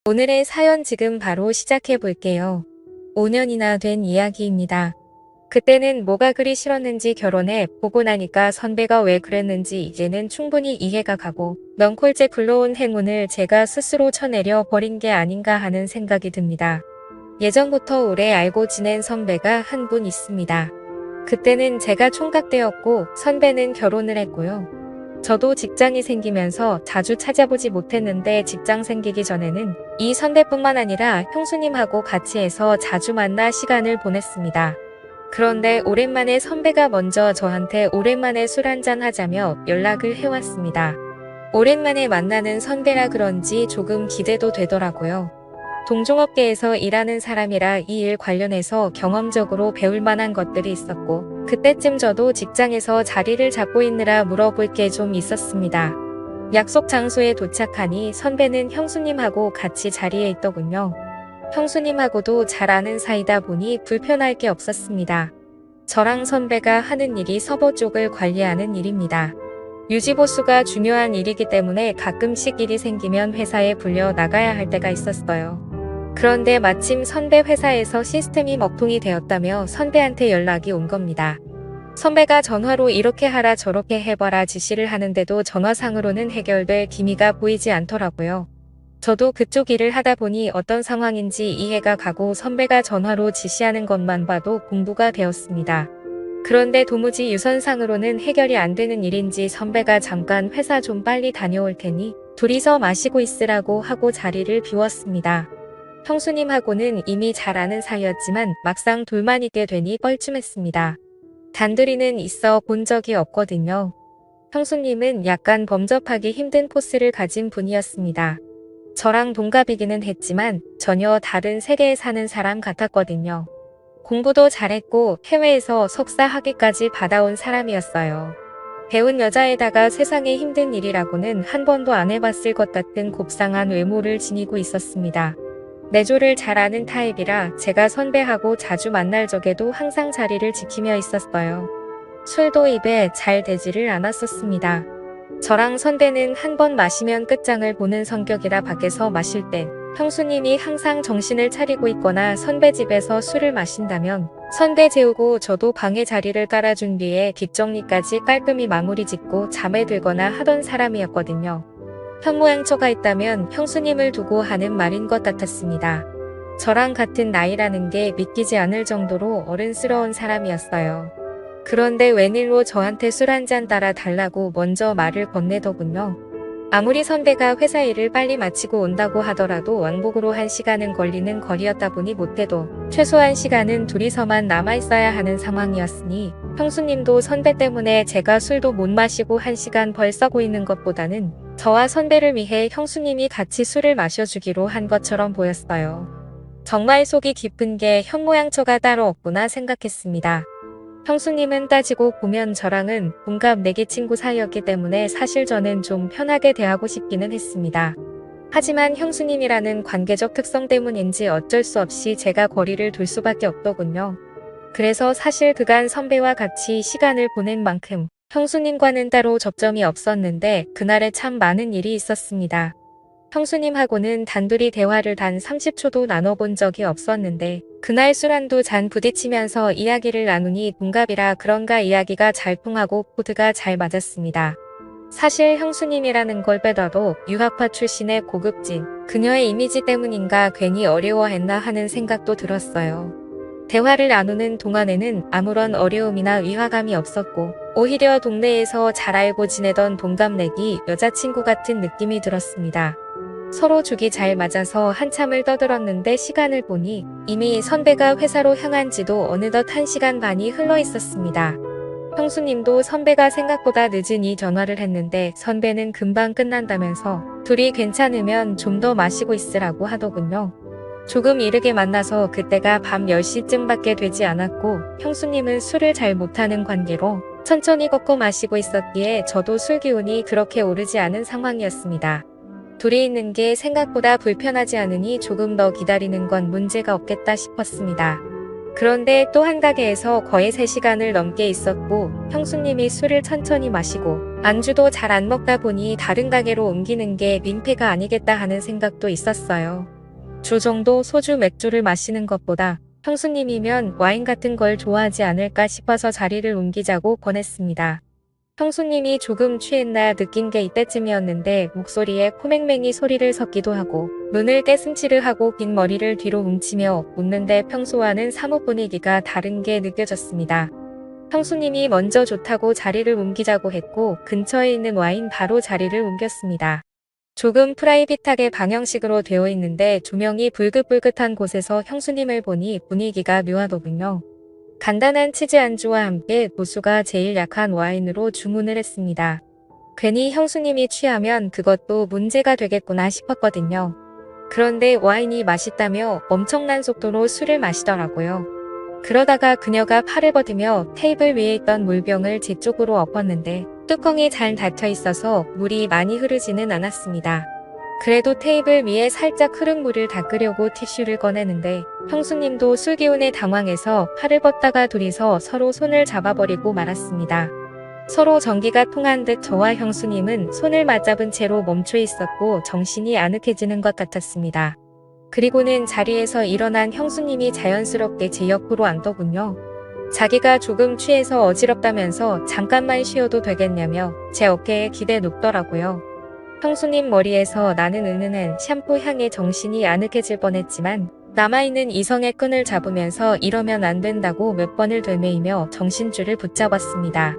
오늘의 사연 지금 바로 시작해 볼게요. 5년이나 된 이야기입니다. 그때는 뭐가 그리 싫었는지 결혼해 보고 나니까 선배가 왜 그랬는지 이제는 충분히 이해가 가고 명콜째 굴러온 행운을 제가 스스로 쳐내려 버린 게 아닌가 하는 생각이 듭니다. 예전부터 오래 알고 지낸 선배가 한 분 있습니다. 그때는 제가 총각때였고 선배는 결혼을 했고요. 저도 직장이 생기면서 자주 찾아보지 못했는데 직장 생기기 전에는 이 선배뿐만 아니라 형수님하고 같이 해서 자주 만나 시간을 보냈습니다. 그런데 오랜만에 선배가 먼저 저한테 오랜만에 술 한잔 하자며 연락을 해왔습니다. 오랜만에 만나는 선배라 그런지 조금 기대도 되더라고요. 동종업계에서 일하는 사람이라 이 일 관련해서 경험적으로 배울 만한 것들이 있었고 그때쯤 저도 직장에서 자리를 잡고 있느라 물어볼 게 좀 있었습니다. 약속 장소에 도착하니 선배는 형수님하고 같이 자리에 있더군요. 형수님하고도 잘 아는 사이다 보니 불편할 게 없었습니다. 저랑 선배가 하는 일이 서버 쪽을 관리하는 일입니다. 유지보수가 중요한 일이기 때문에 가끔씩 일이 생기면 회사에 불려 나가야 할 때가 있었어요. 그런데 마침 선배 회사에서 시스템이 먹통이 되었다며 선배한테 연락이 온 겁니다. 선배가 전화로 이렇게 하라 저렇게 해봐라 지시를 하는데도 전화상으로는 해결될 기미가 보이지 않더라고요. 저도 그쪽 일을 하다 보니 어떤 상황인지 이해가 가고 선배가 전화로 지시하는 것만 봐도 공부가 되었습니다. 그런데 도무지 유선상으로는 해결이 안 되는 일인지 선배가 잠깐 회사 좀 빨리 다녀올 테니 둘이서 마시고 있으라고 하고 자리를 비웠습니다. 형수님하고는 이미 잘 아는 사이였지만 막상 둘만 있게 되니 뻘쭘했습니다. 단둘이는 있어 본 적이 없거든요. 형수님은 약간 범접하기 힘든 포스를 가진 분이었습니다. 저랑 동갑이기는 했지만 전혀 다른 세계에 사는 사람 같았거든요. 공부도 잘했고 해외에서 석사 학위까지 받아온 사람이었어요. 배운 여자에다가 세상에 힘든 일이라고는 한 번도 안 해봤을 것 같은 곱상한 외모를 지니고 있었습니다. 내조를 잘 아는 타입이라 제가 선배하고 자주 만날 적에도 항상 자리를 지키며 있었어요. 술도 입에 잘 대지를 않았었습니다. 저랑 선배는 한 번 마시면 끝장을 보는 성격이라 밖에서 마실 때 형수님이 항상 정신을 차리고 있거나 선배 집에서 술을 마신다면 선배 재우고 저도 방에 자리를 깔아준 뒤에 뒷정리까지 깔끔히 마무리 짓고 잠에 들거나 하던 사람이었거든요. 현모양처가 있다면 형수님을 두고 하는 말인 것 같았습니다. 저랑 같은 나이라는 게 믿기지 않을 정도로 어른스러운 사람이었어요. 그런데 웬일로 저한테 술 한잔 따라 달라고 먼저 말을 건네더군요. 아무리 선배가 회사 일을 빨리 마치고 온다고 하더라도 왕복으로 1시간은 걸리는 거리였다 보니 못해도 최소한 시간은 둘이서만 남아있어야 하는 상황이었으니 형수님도 선배 때문에 제가 술도 못 마시고 1시간 벌 써고 있는 것보다는 저와 선배를 위해 형수님이 같이 술을 마셔주기로 한 것처럼 보였어요. 정말 속이 깊은 게 현모양처가 따로 없구나 생각했습니다. 형수님은 따지고 보면 저랑은 동갑 내기 친구 사이였기 때문에 사실 저는 좀 편하게 대하고 싶기는 했습니다. 하지만 형수님이라는 관계적 특성 때문인지 어쩔 수 없이 제가 거리를 둘 수밖에 없더군요. 그래서 사실 그간 선배와 같이 시간을 보낸 만큼 형수님과는 따로 접점이 없었는데 그날에 참 많은 일이 있었습니다. 형수님하고는 단둘이 대화를 단 30초도 나눠본 적이 없었는데 그날 술 한두 잔 부딪히면서 이야기를 나누니 동갑이라 그런가 이야기가 잘 통하고 코드가 잘 맞았습니다. 사실 형수님이라는 걸 빼더라도 유학파 출신의 고급진 그녀의 이미지 때문인가 괜히 어려워했나 하는 생각도 들었어요. 대화를 나누는 동안에는 아무런 어려움이나 위화감이 없었고 오히려 동네에서 잘 알고 지내던 동갑내기 여자친구 같은 느낌이 들었습니다. 서로 죽이 잘 맞아서 한참을 떠들었는데 시간을 보니 이미 선배가 회사로 향한 지도 어느덧 1시간 반이 흘러 있었습니다. 형수님도 선배가 생각보다 늦으니 전화를 했는데 선배는 금방 끝난다면서 둘이 괜찮으면 좀 더 마시고 있으라고 하더군요. 조금 이르게 만나서 그때가 밤 10시쯤밖에 되지 않았고 형수님은 술을 잘 못하는 관계로 천천히 꺾어 마시고 있었기에 저도 술 기운이 그렇게 오르지 않은 상황이었습니다. 둘이 있는 게 생각보다 불편하지 않으니 조금 더 기다리는 건 문제가 없겠다 싶었습니다. 그런데 또 한 가게에서 거의 3시간을 넘게 있었고 형수님이 술을 천천히 마시고 안주도 잘 안 먹다 보니 다른 가게로 옮기는 게 민폐가 아니겠다 하는 생각도 있었어요. 주 정도 소주 맥주를 마시는 것보다 형수님이면 와인 같은 걸 좋아하지 않을까 싶어서 자리를 옮기자고 권했습니다. 형수님이 조금 취했나 느낀 게 이때쯤이었는데 목소리에 코맹맹이 소리를 섞기도 하고 눈을 떼슴치르 하고 긴 머리를 뒤로 뭉치며 웃는데 평소와는 사뭇 분위기가 다른 게 느껴졌습니다. 형수님이 먼저 좋다고 자리를 옮기자고 했고 근처에 있는 와인 바로 자리를 옮겼습니다. 조금 프라이빗하게 방형식으로 되어 있는데 조명이 불긋불긋한 곳에서 형수님을 보니 분위기가 묘하더군요. 간단한 치즈 안주와 함께 도수가 제일 약한 와인으로 주문을 했습니다. 괜히 형수님이 취하면 그것도 문제가 되겠구나 싶었거든요. 그런데 와인이 맛있다며 엄청난 속도로 술을 마시더라고요. 그러다가 그녀가 팔을 뻗으며 테이블 위에 있던 물병을 제 쪽으로 엎었는데 뚜껑이 잘 닫혀 있어서 물이 많이 흐르지는 않았습니다. 그래도 테이블 위에 살짝 흐른 물을 닦으려고 티슈를 꺼내는데 형수님도 술 기운에 당황해서 팔을 뻗다가 둘이서 서로 손을 잡아버리고 말았습니다. 서로 전기가 통한 듯 저와 형수님은 손을 맞잡은 채로 멈춰 있었고 정신이 아늑해지는 것 같았습니다. 그리고는 자리에서 일어난 형수님이 자연스럽게 제 옆으로 앉더군요. 자기가 조금 취해서 어지럽다면서 잠깐만 쉬어도 되겠냐며 제 어깨에 기대 눕더라고요. 형수님 머리에서 나는 은은한 샴푸 향에 정신이 아늑해질 뻔했지만 남아있는 이성의 끈을 잡으면서 이러면 안 된다고 몇 번을 되뇌이며 정신줄을 붙잡았습니다.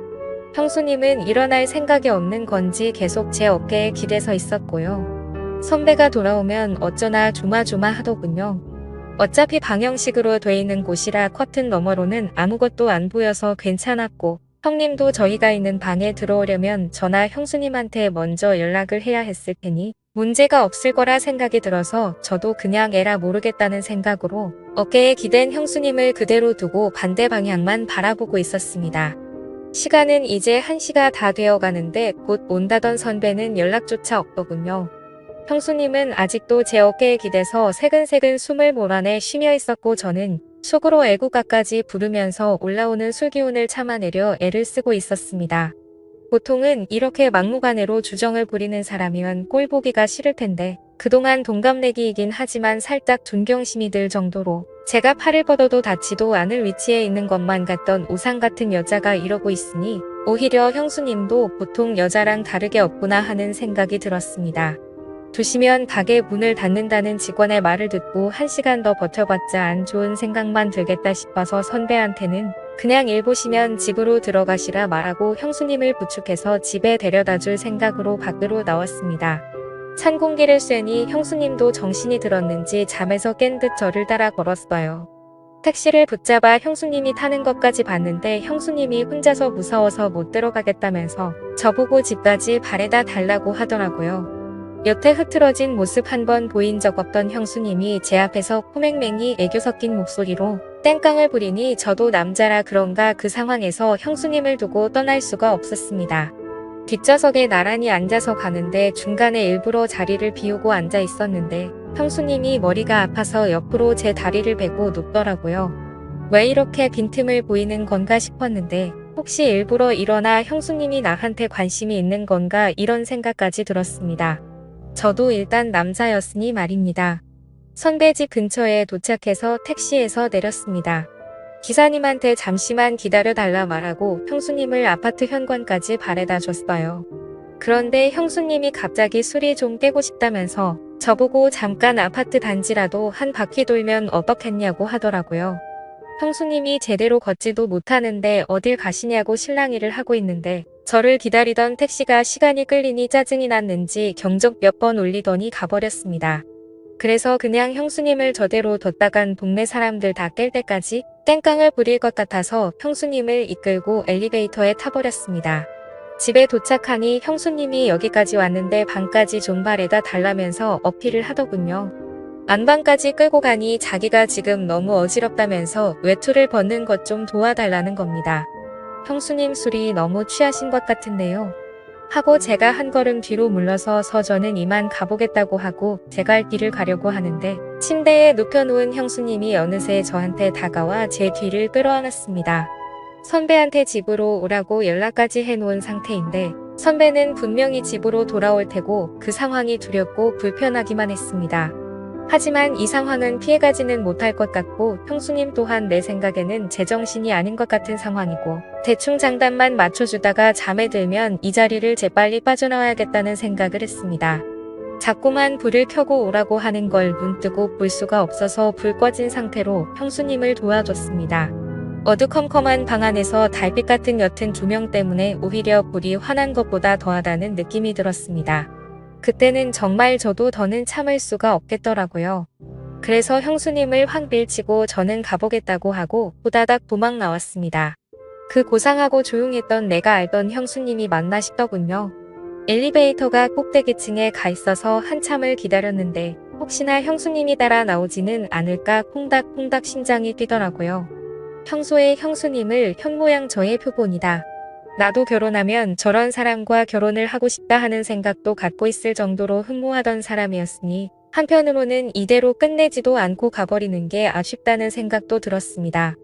형수님은 일어날 생각이 없는 건지 계속 제 어깨에 기대서 있었고요. 선배가 돌아오면 어쩌나 조마조마 하더군요. 어차피 방형식으로 돼 있는 곳이라 커튼 너머로는 아무것도 안 보여서 괜찮았고 형님도 저희가 있는 방에 들어오려면 저나 형수님한테 먼저 연락을 해야 했을 테니 문제가 없을 거라 생각이 들어서 저도 그냥 에라 모르겠다는 생각으로 어깨에 기댄 형수님을 그대로 두고 반대 방향만 바라보고 있었습니다. 시간은 이제 1시가 다 되어 가는데 곧 온다던 선배는 연락조차 없더군요. 형수님은 아직도 제 어깨에 기대서 새근새근 숨을 몰아내 쉬며 있었고 저는 속으로 애국가까지 부르면서 올라오는 술기운을 참아내려 애를 쓰고 있었습니다. 보통은 이렇게 막무가내로 주정을 부리는 사람이면 꼴보기가 싫을 텐데 그동안 동갑내기이긴 하지만 살짝 존경심이 들 정도로 제가 팔을 뻗어도 닿지도 않을 위치에 있는 것만 같던 우상 같은 여자가 이러고 있으니 오히려 형수님도 보통 여자랑 다르게 없구나 하는 생각이 들었습니다. 2시면 가게 문을 닫는다는 직원의 말을 듣고 1시간 더 버텨봤자 안 좋은 생각만 들겠다 싶어서 선배한테는 그냥 일 보시면 집으로 들어가시라 말하고 형수님을 부축해서 집에 데려다줄 생각으로 밖으로 나왔습니다. 찬 공기를 쐬니 형수님도 정신이 들었는지 잠에서 깬 듯 저를 따라 걸었어요. 택시를 붙잡아 형수님이 타는 것까지 봤는데 형수님이 혼자서 무서워서 못 들어가겠다면서 저보고 집까지 바래다 달라고 하더라고요. 여태 흐트러진 모습 한 번 보인 적 없던 형수님이 제 앞에서 코맹맹이 애교 섞인 목소리로 땡깡을 부리니 저도 남자라 그런가 그 상황에서 형수님을 두고 떠날 수가 없었습니다. 뒷좌석에 나란히 앉아서 가는데 중간에 일부러 자리를 비우고 앉아 있었는데 형수님이 머리가 아파서 옆으로 제 다리를 베고 눕더라고요. 왜 이렇게 빈틈을 보이는 건가 싶었는데 혹시 일부러 일어나 형수님이 나한테 관심이 있는 건가 이런 생각까지 들었습니다. 저도 일단 남자였으니 말입니다. 선배 집 근처에 도착해서 택시에서 내렸습니다. 기사님한테 잠시만 기다려달라 말하고 형수님을 아파트 현관까지 바래다 줬어요. 그런데 형수님이 갑자기 술이 좀 깨고 싶다면서 저보고 잠깐 아파트 단지라도 한 바퀴 돌면 어떻겠냐고 하더라고요. 형수님이 제대로 걷지도 못하는데 어딜 가시냐고 실랑이를 하고 있는데 저를 기다리던 택시가 시간이 끌리니 짜증이 났는지 경적 몇 번 울리더니 가버렸습니다. 그래서 그냥 형수님을 저대로 뒀다간 동네 사람들 다 깰 때까지 땡깡을 부릴 것 같아서 형수님을 이끌고 엘리베이터에 타버렸습니다. 집에 도착하니 형수님이 여기까지 왔는데 방까지 좀 바래다 달라면서 어필을 하더군요. 안방까지 끌고 가니 자기가 지금 너무 어지럽다면서 외투를 벗는 것 좀 도와달라는 겁니다. 형수님 술이 너무 취하신 것 같은데요. 하고 제가 한 걸음 뒤로 물러서서 저는 이만 가보겠다고 하고 제 갈 길을 가려고 하는데 침대에 눕혀놓은 형수님이 어느새 저한테 다가와 제 뒤를 끌어안았습니다. 선배한테 집으로 오라고 연락까지 해놓은 상태인데 선배는 분명히 집으로 돌아올 테고 그 상황이 두렵고 불편하기만 했습니다. 하지만 이 상황은 피해가지는 못할 것 같고 형수님 또한 내 생각에는 제정신이 아닌 것 같은 상황이고 대충 장단만 맞춰주다가 잠에 들면 이 자리를 재빨리 빠져나와야겠다는 생각을 했습니다. 자꾸만 불을 켜고 오라고 하는 걸 눈 뜨고 볼 수가 없어서 불 꺼진 상태로 형수님을 도와줬습니다. 어두컴컴한 방 안에서 달빛 같은 옅은 조명 때문에 오히려 불이 환한 것보다 더하다는 느낌이 들었습니다. 그때는 정말 저도 더는 참을 수가 없겠더라고요. 그래서 형수님을 확 밀치고 저는 가보겠다고 하고 후다닥 도망 나왔습니다. 그 고상하고 조용했던 내가 알던 형수님이 맞나 싶더군요. 엘리베이터가 꼭대기층에 가 있어서 한참을 기다렸는데 혹시나 형수님이 따라 나오지는 않을까 콩닥콩닥 심장이 뛰더라고요. 평소에 형수님을 현모양 저의 표본이다. 나도 결혼하면 저런 사람과 결혼을 하고 싶다 하는 생각도 갖고 있을 정도로 흠모하던 사람이었으니 한편으로는 이대로 끝내지도 않고 가버리는 게 아쉽다는 생각도 들었습니다.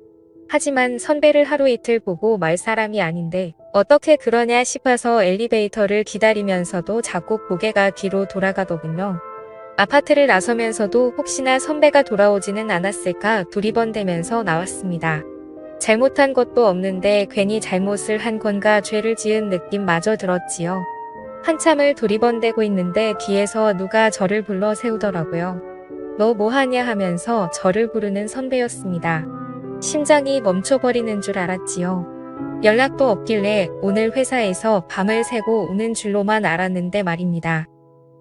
하지만 선배를 하루 이틀 보고 말 사람이 아닌데 어떻게 그러냐 싶어서 엘리베이터를 기다리면서도 자꾸 고개가 뒤로 돌아가더군요. 아파트를 나서면서도 혹시나 선배가 돌아오지는 않았을까 두리번대면서 나왔습니다. 잘못한 것도 없는데 괜히 잘못을 한 건가 죄를 지은 느낌마저 들었지요. 한참을 두리번대고 있는데 뒤에서 누가 저를 불러 세우더라고요. 너 뭐하냐 하면서 저를 부르는 선배였습니다. 심장이 멈춰버리는 줄 알았지요. 연락도 없길래 오늘 회사에서 밤을 새고 오는 줄로만 알았는데 말입니다.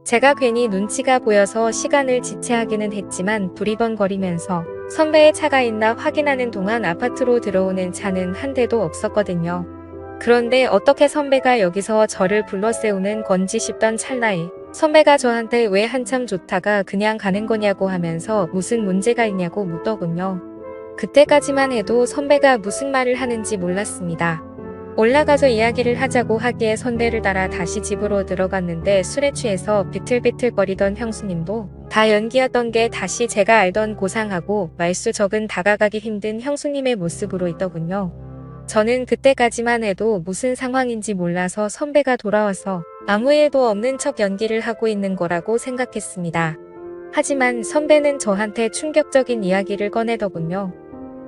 제가 괜히 눈치가 보여서 시간을 지체하기는 했지만 두리번거리면서 선배의 차가 있나 확인하는 동안 아파트로 들어오는 차는 한 대도 없었거든요. 그런데 어떻게 선배가 여기서 저를 불러 세우는 건지 싶던 찰나에 선배가 저한테 왜 한참 좋다가 그냥 가는 거냐고 하면서 무슨 문제가 있냐고 묻더군요. 그때까지만 해도 선배가 무슨 말을 하는지 몰랐습니다. 올라가서 이야기를 하자고 하기에 선배를 따라 다시 집으로 들어갔는데 술에 취해서 비틀비틀거리던 형수님도 다 연기였던 게 다시 제가 알던 고상하고 말수 적은 다가가기 힘든 형수님의 모습으로 있더군요. 저는 그때까지만 해도 무슨 상황인지 몰라서 선배가 돌아와서 아무 일도 없는 척 연기를 하고 있는 거라고 생각했습니다. 하지만 선배는 저한테 충격적인 이야기를 꺼내더군요.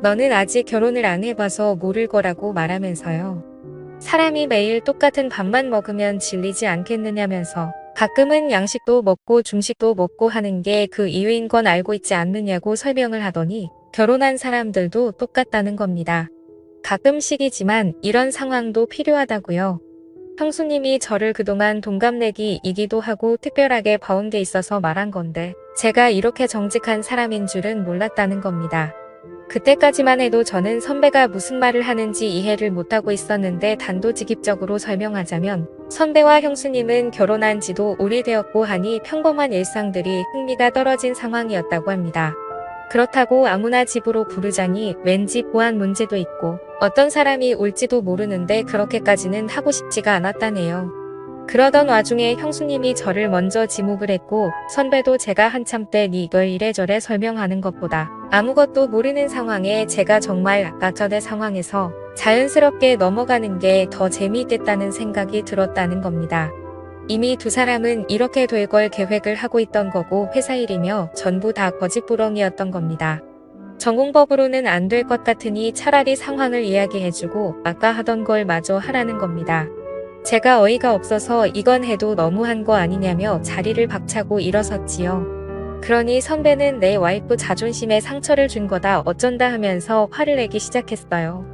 너는 아직 결혼을 안 해봐서 모를 거라고 말하면서요. 사람이 매일 똑같은 밥만 먹으면 질리지 않겠느냐면서 가끔은 양식도 먹고 중식도 먹고 하는 게 그 이유인 건 알고 있지 않느냐고 설명을 하더니 결혼한 사람들도 똑같다는 겁니다. 가끔씩이지만 이런 상황도 필요하다고요. 형수님이 저를 그동안 동갑내기이기도 하고 특별하게 봐온 게 있어서 말한 건데 제가 이렇게 정직한 사람인 줄은 몰랐다는 겁니다. 그때까지만 해도 저는 선배가 무슨 말을 하는지 이해를 못하고 있었는데 단도직입적으로 설명하자면 선배와 형수님은 결혼한 지도 오래되었고 하니 평범한 일상들이 흥미가 떨어진 상황이었다고 합니다. 그렇다고 아무나 집으로 부르자니 왠지 보안 문제도 있고 어떤 사람이 올지도 모르는데 그렇게까지는 하고 싶지가 않았다네요. 그러던 와중에 형수님이 저를 먼저 지목을 했고 선배도 제가 한참 때 이걸 이래저래 설명하는 것보다 아무것도 모르는 상황에 제가 정말 아까 전의 상황에서 자연스럽게 넘어가는 게 더 재미있겠다는 생각이 들었다는 겁니다. 이미 두 사람은 이렇게 될 걸 계획을 하고 있던 거고 회사 일이며 전부 다 거짓부렁이었던 겁니다. 전공법으로는 안 될 것 같으니 차라리 상황을 이야기해주고 아까 하던 걸 마저 하라는 겁니다. 제가 어이가 없어서 이건 해도 너무한 거 아니냐며 자리를 박차고 일어섰지요. 그러니 선배는 내 와이프 자존심에 상처를 준 거다 어쩐다 하면서 화를 내기 시작했어요.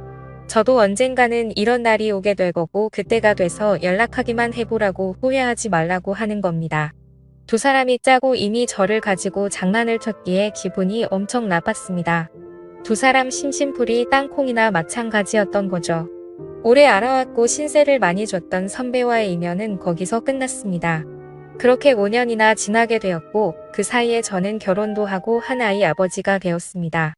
저도 언젠가는 이런 날이 오게 될 거고 그때가 돼서 연락하기만 해보라고 후회하지 말라고 하는 겁니다. 두 사람이 짜고 이미 저를 가지고 장난을 쳤기에 기분이 엄청 나빴습니다. 두 사람 심심풀이 땅콩이나 마찬가지였던 거죠. 오래 알아왔고 신세를 많이 줬던 선배와의 인연은 거기서 끝났습니다. 그렇게 5년이나 지나게 되었고 그 사이에 저는 결혼도 하고 한 아이 아버지가 되었습니다.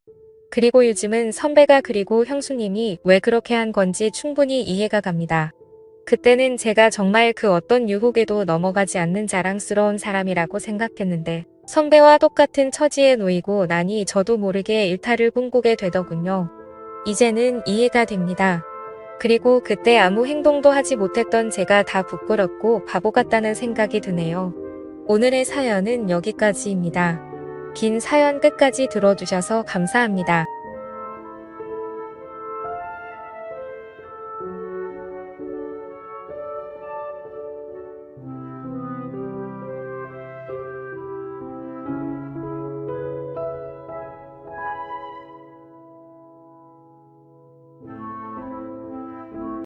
그리고 요즘은 선배가 그리고 형수님이 왜 그렇게 한 건지 충분히 이해가 갑니다. 그때는 제가 정말 그 어떤 유혹에도 넘어가지 않는 자랑스러운 사람이라고 생각했는데 선배와 똑같은 처지에 놓이고 나니 저도 모르게 일탈을 꿈꾸게 되더군요. 이제는 이해가 됩니다. 그리고 그때 아무 행동도 하지 못했던 제가 다 부끄럽고 바보 같다는 생각이 드네요. 오늘의 사연은 여기까지입니다. 긴 사연 끝까지 들어주셔서 감사합니다.